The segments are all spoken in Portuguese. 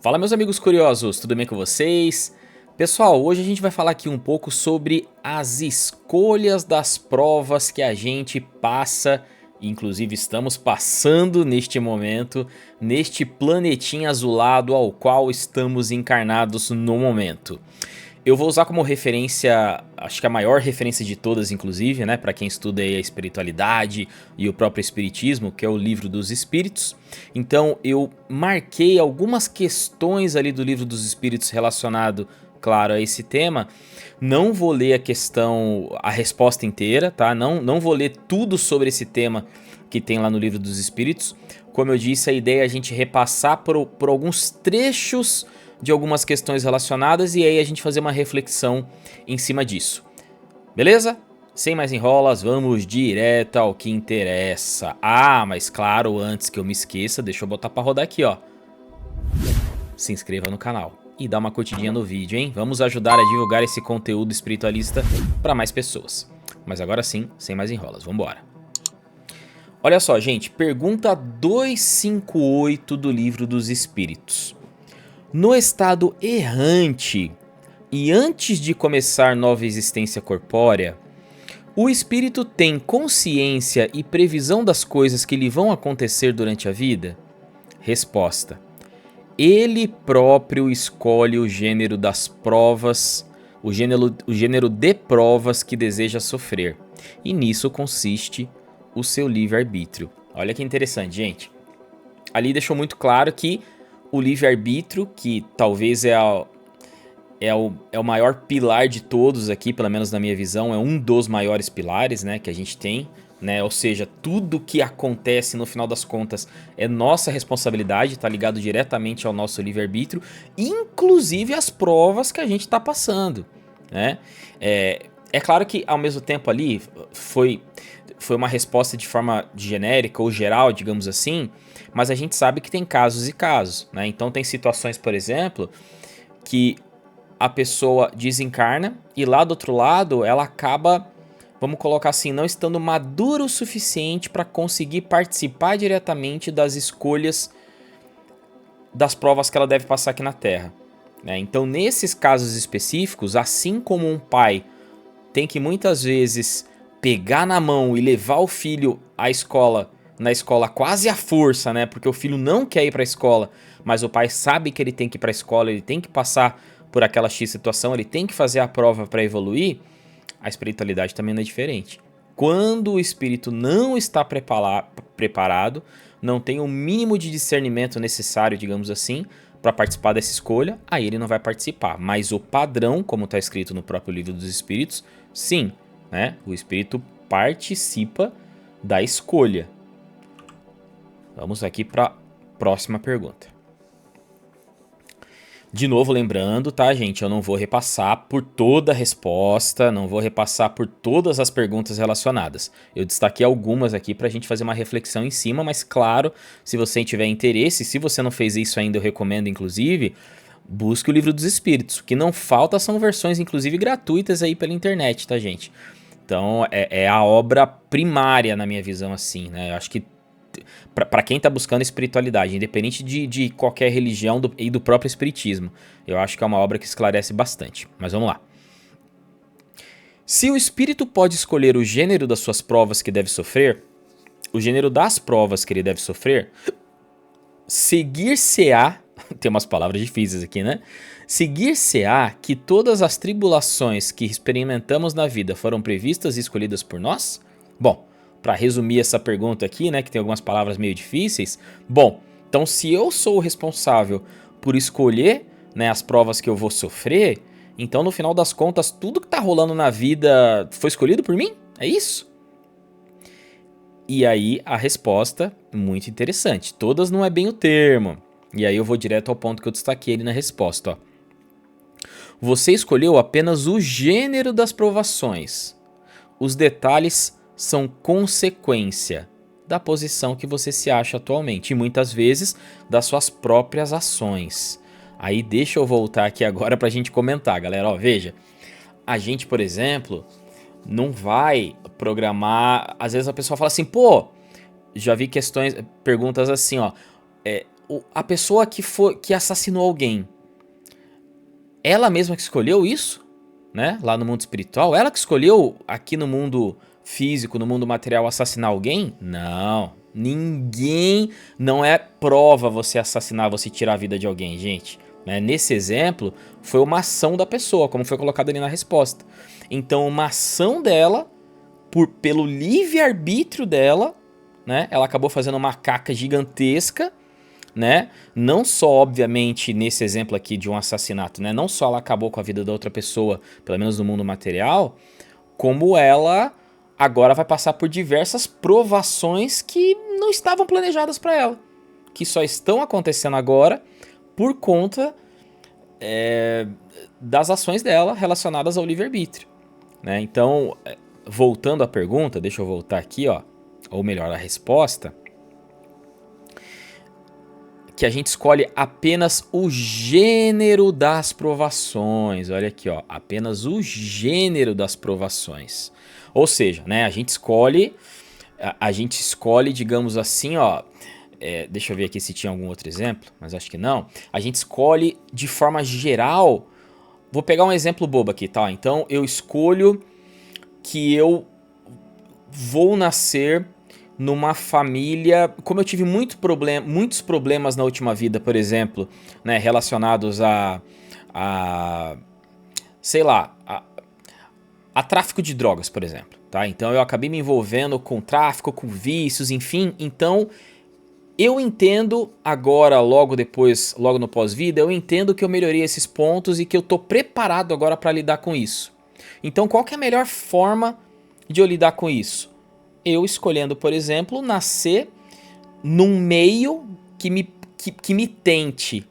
Fala, meus amigos curiosos, tudo bem com vocês? Pessoal, hoje a gente vai falar aqui um pouco sobre as escolhas das provas que a gente passa, inclusive estamos passando neste momento, neste planetinha azulado ao qual estamos encarnados no momento. Eu vou usar como referência, acho que a maior referência de todas, inclusive, né, para quem estuda aí a espiritualidade e o próprio espiritismo, que é o Livro dos Espíritos. Então eu marquei algumas questões ali do Livro dos Espíritos relacionado, claro, a esse tema. Não vou ler a resposta inteira, tá? Não vou ler tudo sobre esse tema que tem lá no Livro dos Espíritos. Como eu disse, a ideia é a gente repassar por alguns trechos de algumas questões relacionadas e aí a gente fazer uma reflexão em cima disso. Beleza? Sem mais enrolas, vamos direto ao que interessa. Ah, mas claro, antes que eu me esqueça, deixa eu botar pra rodar aqui, ó. Se inscreva no canal e dá uma curtidinha no vídeo, hein? Vamos ajudar a divulgar esse conteúdo espiritualista para mais pessoas. Mas agora sim, sem mais enrolas, vambora. Olha só, gente, pergunta 258 do Livro dos Espíritos. No estado errante e antes de começar nova existência corpórea, o espírito tem consciência e previsão das coisas que lhe vão acontecer durante a vida? Resposta: ele próprio escolhe o gênero das provas, o gênero de provas que deseja sofrer, e nisso consiste o seu livre-arbítrio. Olha que interessante, gente. Ali deixou muito claro que o livre-arbítrio, que talvez é o maior pilar de todos aqui, pelo menos na minha visão, é um dos maiores pilares, né, que a gente tem, né? Ou seja, tudo que acontece no final das contas é nossa responsabilidade, tá ligado diretamente ao nosso livre-arbítrio, inclusive as provas que a gente tá passando, né? É claro que ao mesmo tempo ali foi uma resposta de forma genérica ou geral, digamos assim, mas a gente sabe que tem casos e casos, né? Então tem situações, por exemplo, que a pessoa desencarna e lá do outro lado ela acaba, vamos colocar assim, não estando madura o suficiente para conseguir participar diretamente das escolhas das provas que ela deve passar aqui na Terra, né? Então nesses casos específicos, assim como um pai tem que muitas vezes pegar na mão e levar o filho na escola quase à força, né? Porque o filho não quer ir para a escola, mas o pai sabe que ele tem que ir para a escola, ele tem que passar por aquela X situação, ele tem que fazer a prova para evoluir. A espiritualidade também não é diferente. Quando o espírito não está preparado, não tem o mínimo de discernimento necessário, digamos assim, para participar dessa escolha, aí ele não vai participar. Mas o padrão, como está escrito no próprio Livro dos Espíritos, sim, né? O espírito participa da escolha. Vamos aqui para a próxima pergunta. De novo lembrando, tá, gente? Eu não vou repassar por toda a resposta, não vou repassar por todas as perguntas relacionadas. Eu destaquei algumas aqui pra gente fazer uma reflexão em cima, mas claro, se você tiver interesse, se você não fez isso ainda, eu recomendo, inclusive, busque o Livro dos Espíritos. O que não falta são versões, inclusive, gratuitas aí pela internet, tá, gente? Então, é a obra primária, na minha visão, assim, né? Eu acho que para quem tá buscando espiritualidade, independente de qualquer religião e do próprio espiritismo, eu acho que é uma obra que esclarece bastante. Mas vamos lá. Se o espírito pode escolher o gênero das suas provas que deve sofrer, o gênero das provas que ele deve sofrer, seguir-se-á, tem umas palavras difíceis aqui, né? Seguir-se-á que todas as tribulações que experimentamos na vida foram previstas e escolhidas por nós? Bom, para resumir essa pergunta aqui, né, que tem algumas palavras meio difíceis. Bom, então se eu sou o responsável por escolher, né, as provas que eu vou sofrer, então no final das contas tudo que tá rolando na vida foi escolhido por mim? É isso? E aí a resposta, muito interessante. Todas não é bem o termo. E aí eu vou direto ao ponto que eu destaquei ali na resposta, ó. Você escolheu apenas o gênero das provações. Os detalhes são consequência da posição que você se acha atualmente e muitas vezes das suas próprias ações. Aí deixa eu voltar aqui agora pra gente comentar, galera. Ó, veja, a gente, por exemplo, não vai programar. Às vezes a pessoa fala assim, pô, já vi perguntas assim, ó. a pessoa que assassinou alguém, ela mesma que escolheu isso, né? Lá no mundo espiritual, ela que escolheu aqui no mundo físico, no mundo material, assassinar alguém? Não, ninguém, não é prova você assassinar, você tirar a vida de alguém, gente. Né? Nesse exemplo, foi uma ação da pessoa, como foi colocado ali na resposta. Então, uma ação dela, pelo livre-arbítrio dela, né? Ela acabou fazendo uma caca gigantesca, né? Não só, obviamente, nesse exemplo aqui de um assassinato, né? Não só ela acabou com a vida da outra pessoa, pelo menos no mundo material, como ela agora vai passar por diversas provações que não estavam planejadas para ela, que só estão acontecendo agora por conta das ações dela relacionadas ao livre-arbítrio, né? Então, voltando à pergunta, deixa eu voltar aqui, ó, ou melhor, a resposta, que a gente escolhe apenas o gênero das provações. Olha aqui, ó, apenas o gênero das provações. Ou seja, né, a gente escolhe, digamos assim, ó, deixa eu ver aqui se tinha algum outro exemplo, mas acho que não. A gente escolhe de forma geral. Vou pegar um exemplo bobo aqui, tá? Então eu escolho que eu vou nascer numa família, como eu tive muitos problemas na última vida, por exemplo, né, relacionados sei lá, a tráfico de drogas, por exemplo, tá? Então eu acabei me envolvendo com tráfico, com vícios, enfim, então eu entendo agora, logo depois, logo no pós-vida, eu entendo que eu melhorei esses pontos e que eu tô preparado agora para lidar com isso. Então qual que é a melhor forma de eu lidar com isso? Eu escolhendo, por exemplo, nascer num meio que me tente,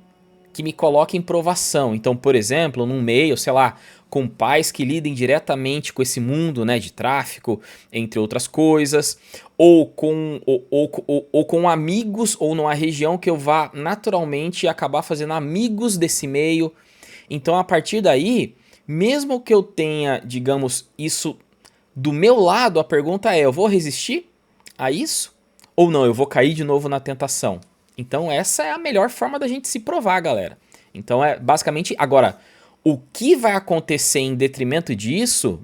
que me coloque em provação. Então, por exemplo, num meio, sei lá, com pais que lidem diretamente com esse mundo, né, de tráfico, entre outras coisas, ou com amigos, ou numa região que eu vá naturalmente acabar fazendo amigos desse meio. Então, a partir daí, mesmo que eu tenha, digamos, isso do meu lado, a pergunta é, eu vou resistir a isso? Ou não, eu vou cair de novo na tentação? Então essa é a melhor forma da gente se provar, galera. Então é basicamente, agora, o que vai acontecer em detrimento disso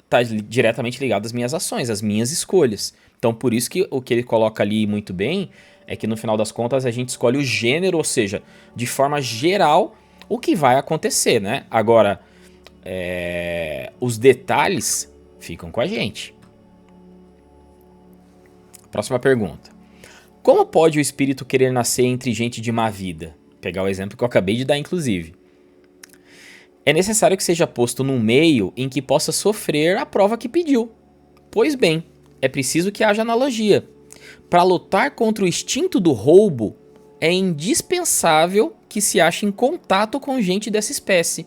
está diretamente ligado às minhas ações, às minhas escolhas. Então por isso que o que ele coloca ali muito bem é que no final das contas a gente escolhe o gênero, ou seja, de forma geral, o que vai acontecer, né? Agora, os detalhes ficam com a gente. Próxima pergunta. Como pode o espírito querer nascer entre gente de má vida? Vou pegar o exemplo que eu acabei de dar, inclusive. É necessário que seja posto num meio em que possa sofrer a prova que pediu. Pois bem, é preciso que haja analogia. Para lutar contra o instinto do roubo, é indispensável que se ache em contato com gente dessa espécie.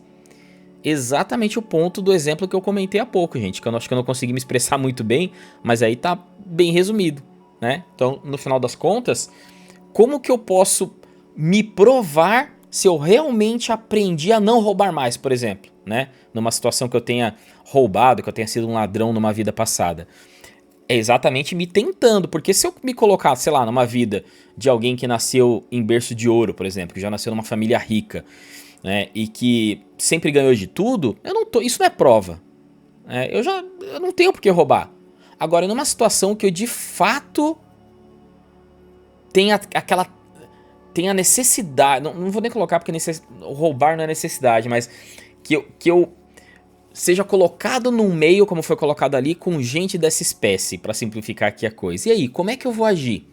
Exatamente o ponto do exemplo que eu comentei há pouco, gente, que eu acho que eu não consegui me expressar muito bem, mas aí tá bem resumido, né? Então, no final das contas, como que eu posso me provar se eu realmente aprendi a não roubar mais, por exemplo, né? Numa situação que eu tenha roubado, que eu tenha sido um ladrão numa vida passada. É exatamente me tentando, porque se eu me colocar, sei lá, numa vida de alguém que nasceu em berço de ouro, por exemplo, que já nasceu numa família rica, né, e que sempre ganhou de tudo, isso não é prova. Eu não tenho por que roubar. Agora, numa situação que eu de fato tenha necessidade, não vou nem colocar porque roubar não é necessidade, mas que eu seja colocado num meio, como foi colocado ali, com gente dessa espécie, para simplificar aqui a coisa. E aí, como é que eu vou agir?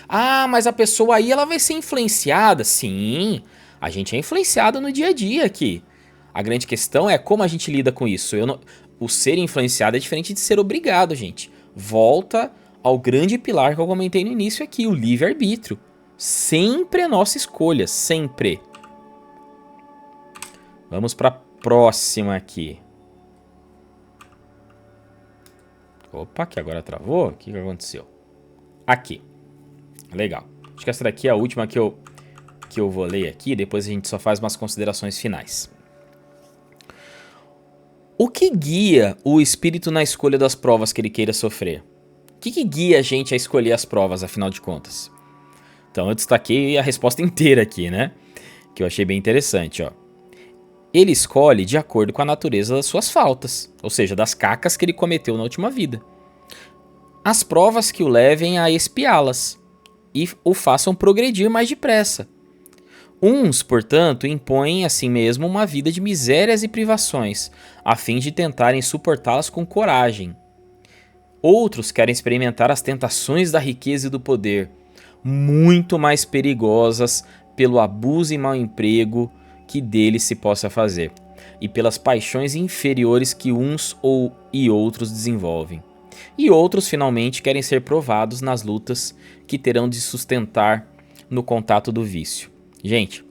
Ah, mas a pessoa aí ela vai ser influenciada. Sim, a gente é influenciado no dia a dia aqui. A grande questão é como a gente lida com isso. O ser influenciado é diferente de ser obrigado, gente. Volta ao grande pilar que eu comentei no início aqui, o livre-arbítrio. Sempre a nossa escolha, sempre. Vamos para a próxima aqui. Opa, que agora travou? O que aconteceu? Aqui. Legal. Acho que essa daqui é a última que eu vou ler aqui. Depois a gente só faz umas considerações finais. O que guia o espírito na escolha das provas que ele queira sofrer? O que guia a gente a escolher as provas, afinal de contas? Então eu destaquei a resposta inteira aqui, né? Que eu achei bem interessante, ó. Ele escolhe de acordo com a natureza das suas faltas, ou seja, das cacas que ele cometeu na última vida. As provas que o levem a espiá-las e o façam progredir mais depressa. Uns, portanto, impõem a si mesmo uma vida de misérias e privações, a fim de tentarem suportá-las com coragem. Outros querem experimentar as tentações da riqueza e do poder, muito mais perigosas pelo abuso e mau emprego que dele se possa fazer, e pelas paixões inferiores que uns e outros desenvolvem. E outros, finalmente, querem ser provados nas lutas que terão de sustentar no contato do vício. Gente,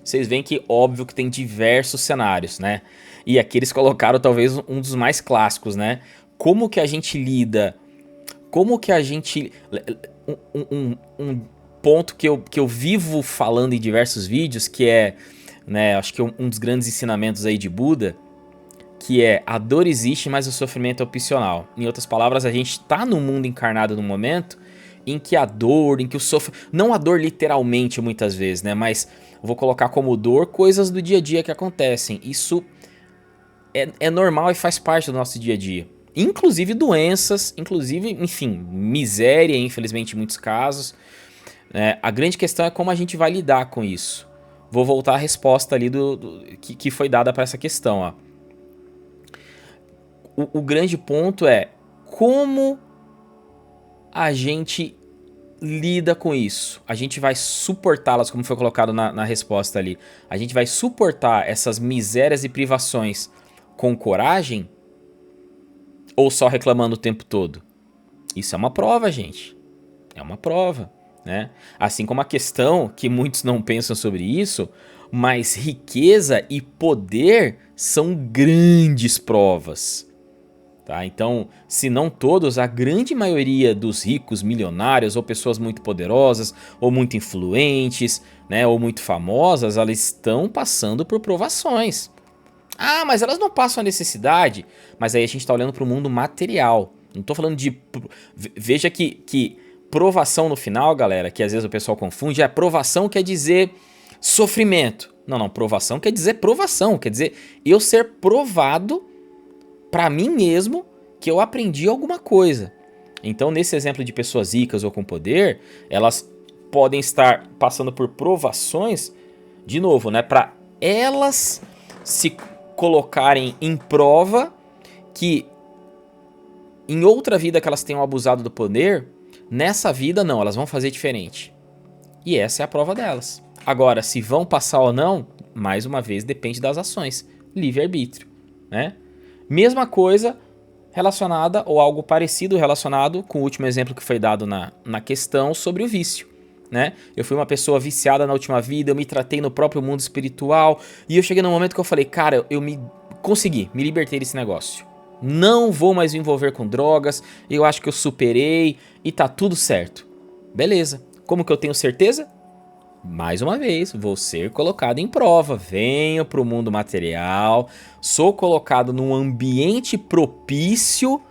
vocês veem que óbvio que tem diversos cenários, né? E aqui eles colocaram talvez um dos mais clássicos, né? Como que a gente lida... Como que a gente... Um ponto que eu vivo falando em diversos vídeos, que é, né, acho que um dos grandes ensinamentos aí de Buda, que é a dor existe, mas o sofrimento é opcional. Em outras palavras, a gente está no mundo encarnado no momento em que a dor, em que o sofrimento... Não a dor literalmente muitas vezes, né? Mas vou colocar como dor coisas do dia a dia que acontecem. Isso é normal e faz parte do nosso dia a dia. Inclusive doenças, inclusive, enfim, miséria, infelizmente em muitos casos. A grande questão é como a gente vai lidar com isso. Vou voltar à resposta ali que foi dada para essa questão, ó. O grande ponto é como a gente lida com isso. A gente vai suportá-las, como foi colocado na resposta ali. A gente vai suportar essas misérias e privações com coragem ou só reclamando o tempo todo? Isso é uma prova, gente. É uma prova, né? Assim como a questão que muitos não pensam sobre isso, mas riqueza e poder são grandes provas. Tá? Então, se não todos, a grande maioria dos ricos, milionários ou pessoas muito poderosas ou muito influentes, né, ou muito famosas, elas estão passando por provações. Ah, mas elas não passam a necessidade. Mas aí a gente está olhando para o mundo material. Não estou falando de... Veja que provação no final, galera, que às vezes o pessoal confunde, provação quer dizer sofrimento. Não, provação quer dizer provação. Quer dizer eu ser provado para mim mesmo que eu aprendi alguma coisa. Então, nesse exemplo de pessoas ricas ou com poder, elas podem estar passando por provações, de novo, né, para elas se colocarem em prova que em outra vida que elas tenham abusado do poder, nessa vida não, elas vão fazer diferente. E essa é a prova delas. Agora, se vão passar ou não, mais uma vez, depende das ações. Livre-arbítrio, né? Mesma coisa relacionada, ou algo parecido relacionado com o último exemplo que foi dado na questão sobre o vício, né? Eu fui uma pessoa viciada na última vida, eu me tratei no próprio mundo espiritual, e eu cheguei num momento que eu falei, cara, eu me libertei desse negócio. Não vou mais me envolver com drogas, eu acho que eu superei e tá tudo certo. Beleza. Como que eu tenho certeza? Mais uma vez, vou ser colocado em prova, venho para o mundo material, sou colocado num ambiente propício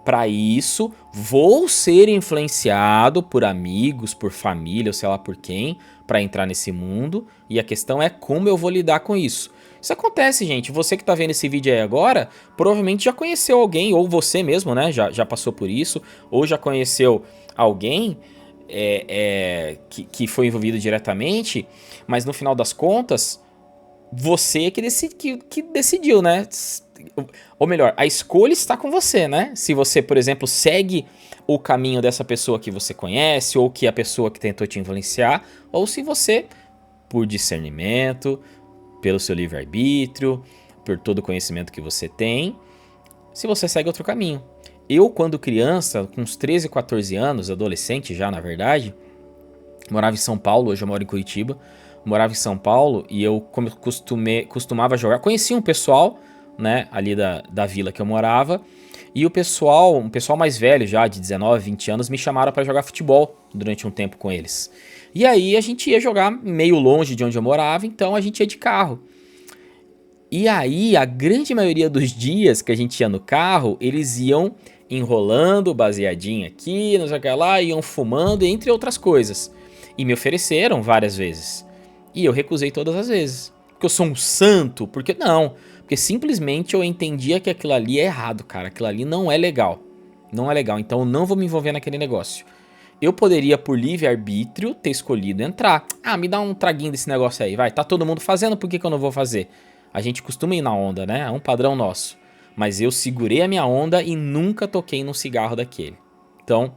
para isso, vou ser influenciado por amigos, por família, ou sei lá por quem, para entrar nesse mundo, e a questão é como eu vou lidar com isso. Isso acontece, gente, você que está vendo esse vídeo aí agora, provavelmente já conheceu alguém, ou você mesmo, né, já passou por isso, ou já conheceu alguém que foi envolvido diretamente, mas no final das contas, você que decidiu, né? Ou melhor, a escolha está com você, né? Se você, por exemplo, segue o caminho dessa pessoa que você conhece, ou que a pessoa que tentou te influenciar, ou se você, por discernimento, pelo seu livre-arbítrio, por todo o conhecimento que você tem, se você segue outro caminho. Eu, quando criança, com uns 13, 14 anos, adolescente já, na verdade, morava em São Paulo, hoje eu moro em Curitiba, morava em São Paulo e eu costumava jogar, conhecia um pessoal, né, ali da vila que eu morava, e um pessoal mais velho já, de 19, 20 anos, me chamaram para jogar futebol durante um tempo com eles. E aí a gente ia jogar meio longe de onde eu morava, então a gente ia de carro. E aí, a grande maioria dos dias que a gente ia no carro, eles iam enrolando baseadinho aqui, não sei o que lá, iam fumando, entre outras coisas. E me ofereceram várias vezes. E eu recusei todas as vezes. Porque eu sou um santo? Porque não. Porque simplesmente eu entendia que aquilo ali é errado, cara. Aquilo ali não é legal. Não é legal. Então eu não vou me envolver naquele negócio. Eu poderia, por livre-arbítrio, ter escolhido entrar. Ah, me dá um traguinho desse negócio aí, vai. Tá todo mundo fazendo, por que eu não vou fazer? A gente costuma ir na onda, né? É um padrão nosso. Mas eu segurei a minha onda e nunca toquei num cigarro daquele. Então,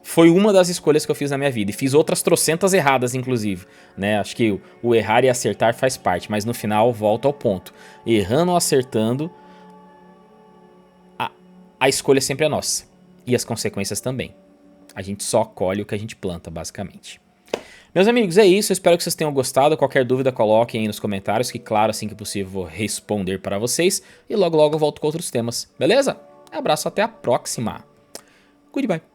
foi uma das escolhas que eu fiz na minha vida. E fiz outras trocentas erradas, inclusive. Né? Acho que o errar e acertar faz parte. Mas no final, volto ao ponto. Errando ou acertando, a escolha sempre é nossa. E as consequências também. A gente só colhe o que a gente planta, basicamente. Meus amigos, é isso. Eu espero que vocês tenham gostado. Qualquer dúvida, coloquem aí nos comentários, que claro, assim que possível, vou responder para vocês. E logo, logo eu volto com outros temas, beleza? Abraço, até a próxima. Goodbye.